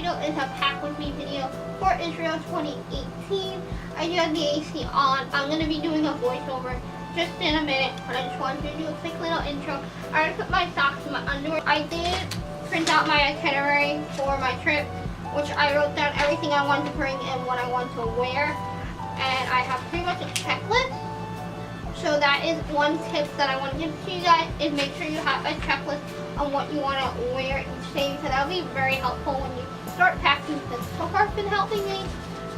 title is a pack with me video for Israel 2018. I do have the AC on. I'm going to be doing a voiceover just in a minute, but I just wanted to do a quick little intro. I already put my socks and my underwear. I did print out my itinerary for my trip, which I wrote down everything I wanted to bring and what I want to wear. And I have pretty much a checklist. So that is one tip that I want to give to you guys, is make sure you have a checklist on what you want to wear each day, because that'll be very helpful when you start packing, because so far it's been helping me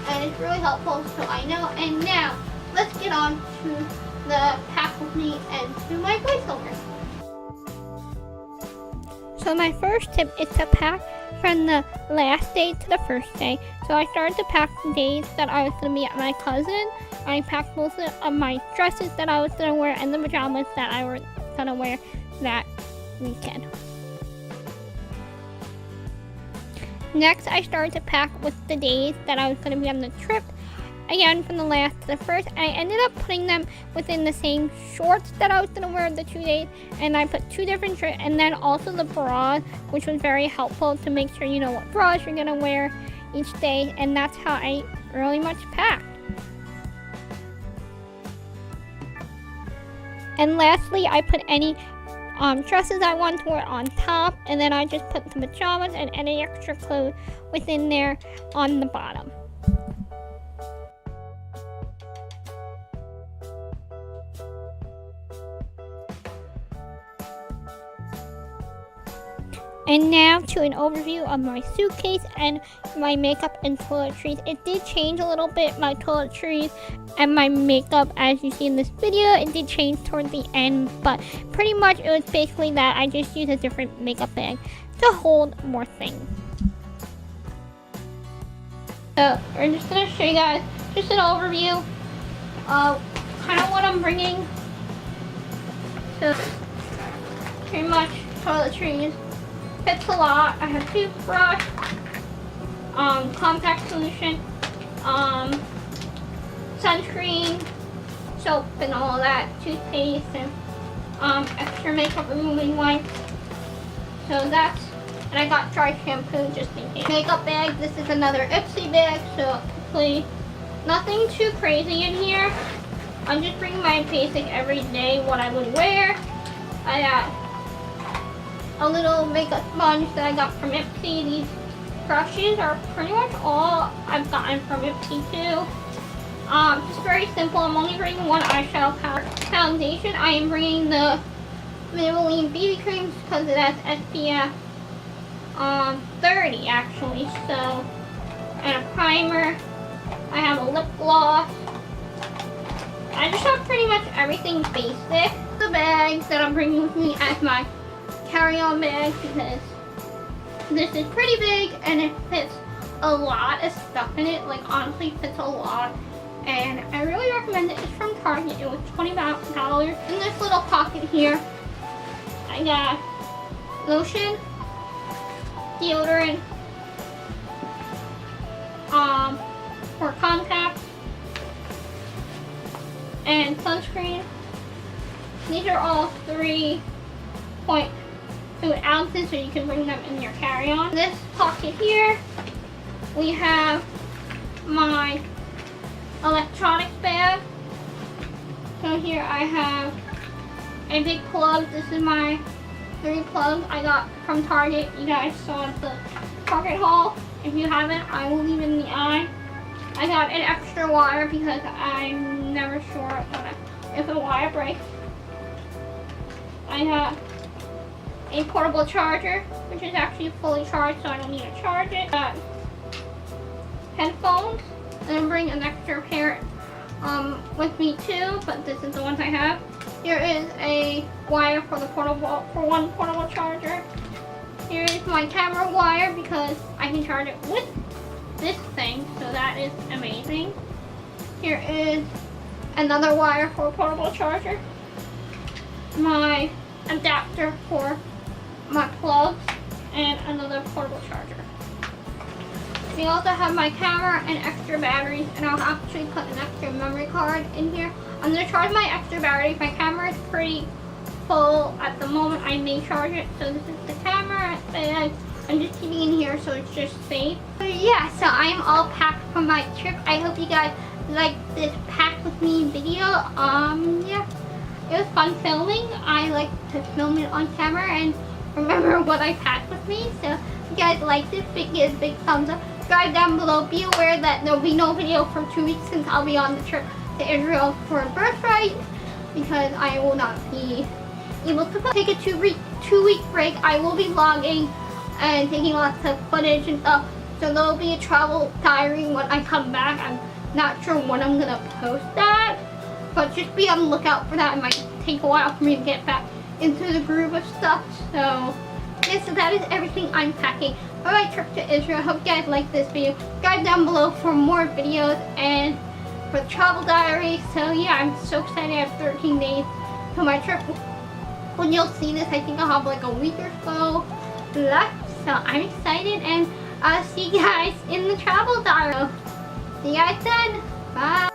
and it's really helpful, so I know. And now let's get on to the pack with me and do my voiceover. So my first tip is to pack from the last day to the first day. So I started to pack the days that I was going to be at my cousin. I packed most of my dresses that I was going to wear and the pajamas that I was going to wear that weekend. Next, I started to pack with the days that I was going to be on the trip. Again, from the last to the first, and I ended up putting them within the same shorts that I was going to wear the 2 days, and I put two different shirts, and then also the bras, which was very helpful to make sure you know what bras you're going to wear each day, and that's how I really much packed. And lastly, I put any dresses I want to wear on top, and then I just put the pajamas and any extra clothes within there on the bottom. And now to an overview of my suitcase and my makeup and toiletries. It did change a little bit, my toiletries and my makeup, as you see in this video. It did change toward the end, but pretty much it was basically that I just used a different makeup bag to hold more things. So we're just going to show you guys just an overview of kind of what I'm bringing. So pretty much toiletries. Fits a lot. I have toothbrush, compact solution, sunscreen, soap and all that, toothpaste, and extra makeup removing wipes. So that's, and I got dry shampoo just in case. Makeup bag, this is another Ipsy bag, so hopefully nothing too crazy in here. I'm just bringing my basic everyday what I would wear. I got a little makeup sponge that I got from Ipsy. These brushes are pretty much all I've gotten from Ipsy too. Just very simple. I'm only bringing one eyeshadow palette. Foundation, I am bringing the Maybelline BB creams because it has SPF 30 actually. So, and a primer. I have a lip gloss. I just have pretty much everything basic. The bags that I'm bringing with me as my carry-on bag, because this is pretty big and it fits a lot of stuff in it. Like, honestly fits a lot, and I really recommend it. It's from Target. It was $20. In this little pocket here I got lotion, deodorant, for contacts, and sunscreen. These are all 3.2 ounces, so you can bring them in your carry-on. This pocket here, we have my electronics bag. So here I have a big plug. This is my 3 plugs I got from Target. You guys saw the Target haul. If you haven't, I will leave it in the eye. I got an extra wire because I'm never sure if a wire breaks. I have a portable charger, which is actually fully charged, so I don't need to charge it. Headphones, and I'm bringing an extra pair with me too, but this is the ones I have. Here is a wire for one portable charger. Here is my camera wire because I can charge it with this thing, so that is amazing. Here is another wire for a portable charger. My adapter for my plugs, and another portable charger. We also have my camera and extra batteries, and I'll actually put an extra memory card in here. I'm going to charge my extra battery. My camera is pretty full at the moment. I may charge it. So this is the camera bag. I'm just keeping in here car, so it's just safe. But yeah, so I'm all packed for my trip. I hope you guys like this pack with me video. Yeah, it was fun filming. I like to film it on camera and remember what I packed with me. So if you guys like this, give a big thumbs up. Guys down below, be aware that there'll be no video for 2 weeks since I'll be on the trip to Israel for Birthright, because I will not be able to take a two-week break. I will be vlogging and taking lots of footage and stuff, so there'll be a travel diary when I come back. I'm not sure when I'm gonna post that, but just be on the lookout for that. It might take a while for me to get back into the groove of stuff. So yeah, so that is everything I'm packing for my trip to Israel. I hope you guys like this video. Guys down below for more videos and for the travel diary. So yeah, I'm so excited. I have 13 days to my trip. When you'll see this, I think I'll have like a week or so left. So I'm excited, and I'll see you guys in the travel diary. See you guys then. Bye.